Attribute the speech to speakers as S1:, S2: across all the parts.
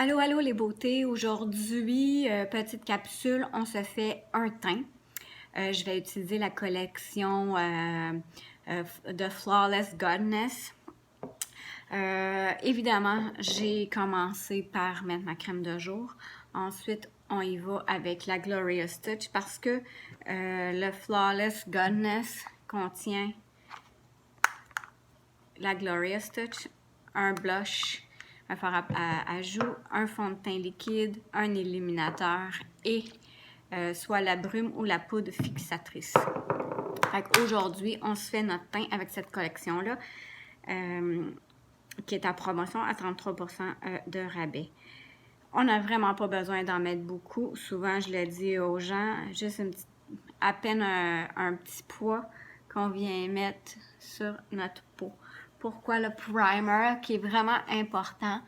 S1: Allô, allô les beautés. Aujourd'hui, petite capsule, on se fait un teint. Je vais utiliser la collection de Flawless Goddess. Évidemment, j'ai commencé par mettre ma crème de jour. Ensuite, on y va avec la Glorious Touch parce que le Flawless Goddess contient la Glorious Touch, un blush, un fard à joues, un fond de teint liquide, un illuminateur et soit la brume ou la poudre fixatrice. Aujourd'hui, on se fait notre teint avec cette collection-là qui est en promotion à 33% de rabais. On n'a vraiment pas besoin d'en mettre beaucoup. Souvent, je le dis aux gens, juste à peine un petit poids qu'on vient mettre sur notre peau. Pourquoi le primer, qui est vraiment important?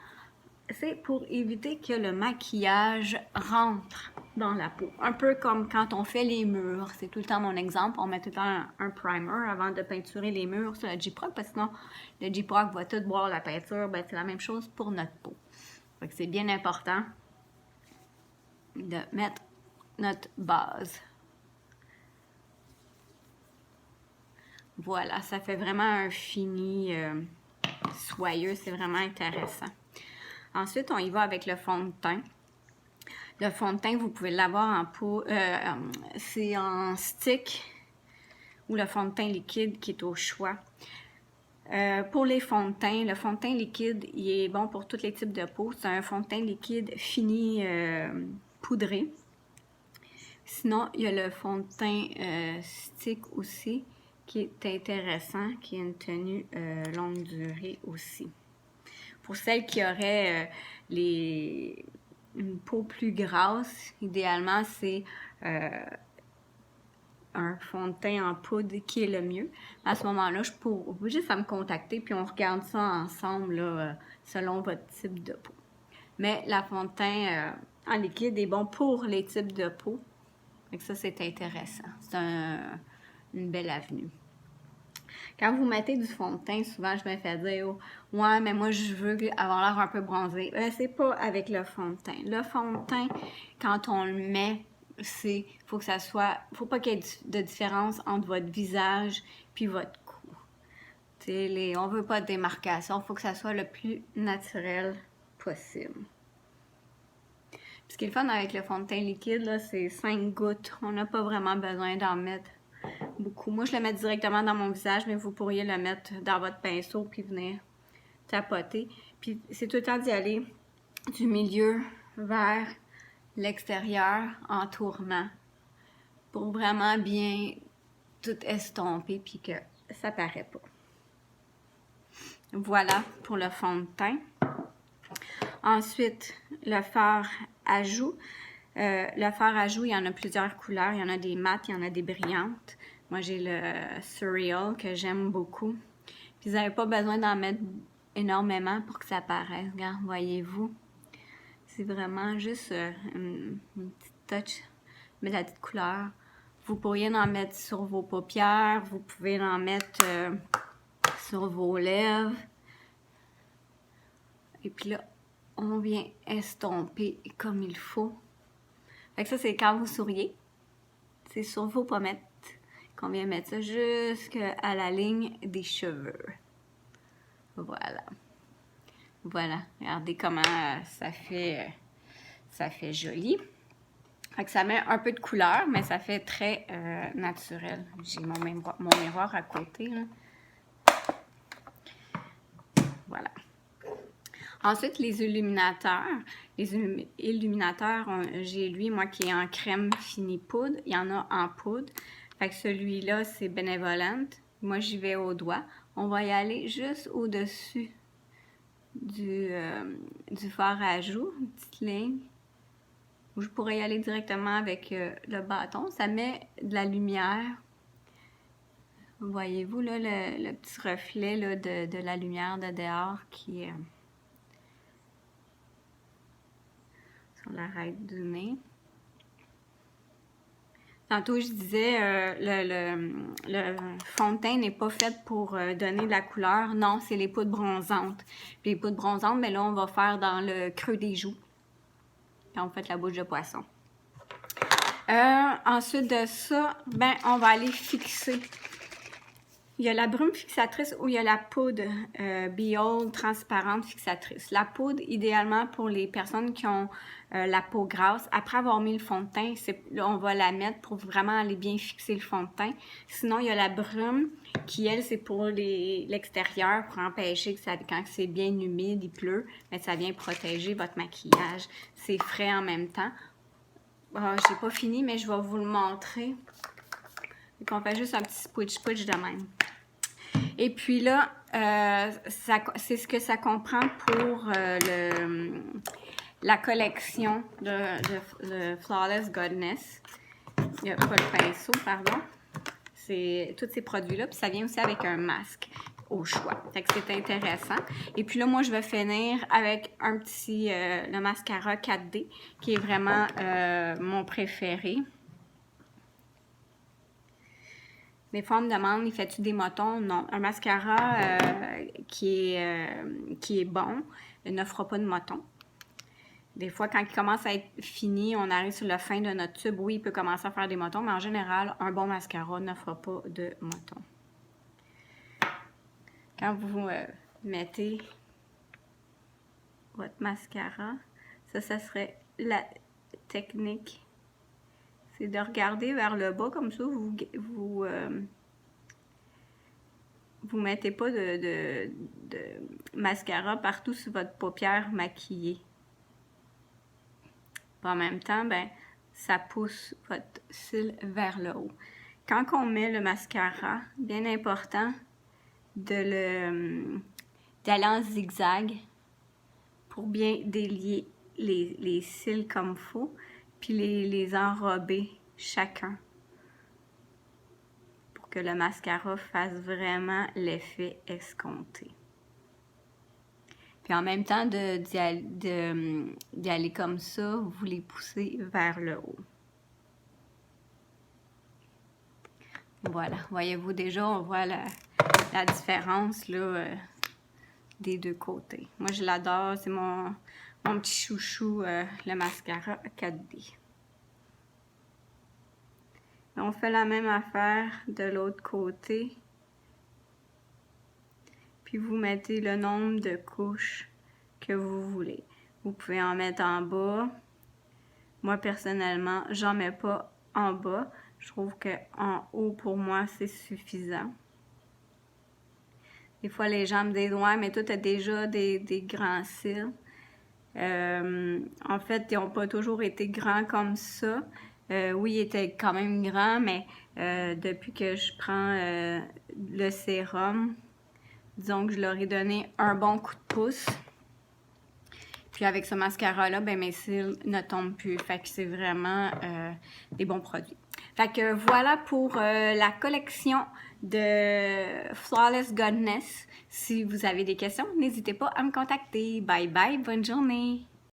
S1: C'est pour éviter que le maquillage rentre dans la peau. Un peu comme quand on fait les murs. C'est tout le temps mon exemple. On met tout le temps un primer avant de peinturer les murs sur le J-Proc parce que sinon, le J-Proc va tout boire la peinture. Ben, c'est la même chose pour notre peau. C'est bien important de mettre notre base. Voilà, ça fait vraiment un fini soyeux. C'est vraiment intéressant. Ensuite, on y va avec le fond de teint. Le fond de teint, vous pouvez l'avoir en peau, c'est en stick ou le fond de teint liquide qui est au choix. Pour les fonds de teint, le fond de teint liquide, il est bon pour tous les types de peau. C'est un fond de teint liquide fini poudré. Sinon, il y a le fond de teint stick aussi qui est intéressant, qui a une tenue longue durée aussi. Pour celles qui auraient une peau plus grasse, idéalement, c'est un fond de teint en poudre qui est le mieux. À ce moment-là, je peux juste à me contacter, puis on regarde ça ensemble là, selon votre type de peau. Mais la fond de teint en liquide est bon pour les types de peau. Donc ça, c'est intéressant. C'est une belle avenue. Quand vous mettez du fond de teint, souvent je me fais dire oh, « Ouais, mais moi je veux avoir l'air un peu bronzé. » C'est pas avec le fond de teint. Le fond de teint, quand on le met, faut pas qu'il y ait de différence entre votre visage puis votre cou. On veut pas de démarcation, il faut que ça soit le plus naturel possible. Puis ce qui est le fun avec le fond de teint liquide, c'est 5 gouttes. On n'a pas vraiment besoin d'en mettre beaucoup. Moi, je le mets directement dans mon visage, mais vous pourriez le mettre dans votre pinceau puis venir tapoter. Puis c'est tout le temps d'y aller du milieu vers l'extérieur en tournant pour vraiment bien tout estomper puis que ça paraît pas. Voilà pour le fond de teint. Ensuite, le fard à joues. Le fard à joues, il y en a plusieurs couleurs. Il y en a des mates, il y en a des brillantes. Moi, j'ai le Surreal que j'aime beaucoup. Puis, vous n'avez pas besoin d'en mettre énormément pour que ça paraisse. Regarde, voyez-vous? C'est vraiment juste une petite touch, mais la petite couleur. Vous pourriez en mettre sur vos paupières. Vous pouvez en mettre sur vos lèvres. Et puis là, on vient estomper comme il faut. Fait que ça, c'est quand vous souriez. C'est sur vos pommettes qu'on vient mettre ça jusqu'à la ligne des cheveux. Voilà. Voilà. Regardez comment ça fait joli. Fait que ça met un peu de couleur, mais ça fait très naturel. J'ai mon miroir à côté, là. Voilà. Ensuite, les illuminateurs. Les illuminateurs, j'ai lui, moi, qui est en crème fini poudre. Il y en a en poudre. Fait que celui-là, c'est Benevolent. Moi, j'y vais au doigt. On va y aller juste au-dessus du fard à joues, une petite ligne. Je pourrais y aller directement avec le bâton. Ça met de la lumière. Voyez-vous, là, le petit reflet là, de la lumière de dehors qui est sur l'arête du nez. Tantôt, je disais, le fond de teint n'est pas fait pour donner de la couleur. Non, c'est les poudres bronzantes. Puis les poudres bronzantes, mais là, on va faire dans le creux des joues, quand vous faites la bouche de poisson. Ensuite de ça, ben, on va aller fixer. Il y a la brume fixatrice ou il y a la poudre Be All transparente fixatrice. La poudre, idéalement pour les personnes qui ont la peau grasse, après avoir mis le fond de teint, là, on va la mettre pour vraiment aller bien fixer le fond de teint. Sinon, il y a la brume qui, elle, c'est pour l'extérieur, pour empêcher que ça, quand c'est bien humide, il pleut, mais ça vient protéger votre maquillage. C'est frais en même temps. J'ai pas fini, mais je vais vous le montrer. Donc, on fait juste un petit switch de même. Et puis là, c'est ce que ça comprend pour la collection de Flawless Goddess. Il n'y a pas le pinceau, pardon. C'est tous ces produits-là. Puis ça vient aussi avec un masque au choix. Fait que c'est intéressant. Et puis là, moi, je vais finir avec un petit, le mascara 4D, qui est vraiment mon préféré. Des fois, on me demande, il fait-tu des motons? Non. Un mascara qui est bon ne fera pas de motons. Des fois, quand il commence à être fini, on arrive sur la fin de notre tube, oui, il peut commencer à faire des motons, mais en général, un bon mascara ne fera pas de motons. Quand vous mettez votre mascara, ça serait la technique. C'est de regarder vers le bas, comme ça, vous mettez pas de mascara partout sur votre paupière maquillée. En même temps, ben, ça pousse votre cil vers le haut. Quand on met le mascara, bien important d'aller en zigzag pour bien délier les cils comme il faut, puis les enrober chacun pour que le mascara fasse vraiment l'effet escompté. Puis en même temps d'y aller comme ça, vous les poussez vers le haut. Voilà, voyez-vous déjà, on voit la différence là, des deux côtés. Moi, je l'adore, c'est mon petit chouchou, le mascara 4D. On fait la même affaire de l'autre côté. Puis vous mettez le nombre de couches que vous voulez. Vous pouvez en mettre en bas. Moi, personnellement, j'en mets pas en bas. Je trouve qu'en haut, pour moi, c'est suffisant. Des fois, les gens me disent « Ouais, mais toi, tu as déjà des grands cils. » En fait, ils n'ont pas toujours été grands comme ça. Oui, ils étaient quand même grands, mais depuis que je prends le sérum, disons que je leur ai donné un bon coup de pouce. Puis avec ce mascara-là, ben mes cils ne tombent plus. Fait que c'est vraiment des bons produits. Fait que voilà pour la collection de Flawless Goddess. Si vous avez des questions, n'hésitez pas à me contacter. Bye bye, bonne journée!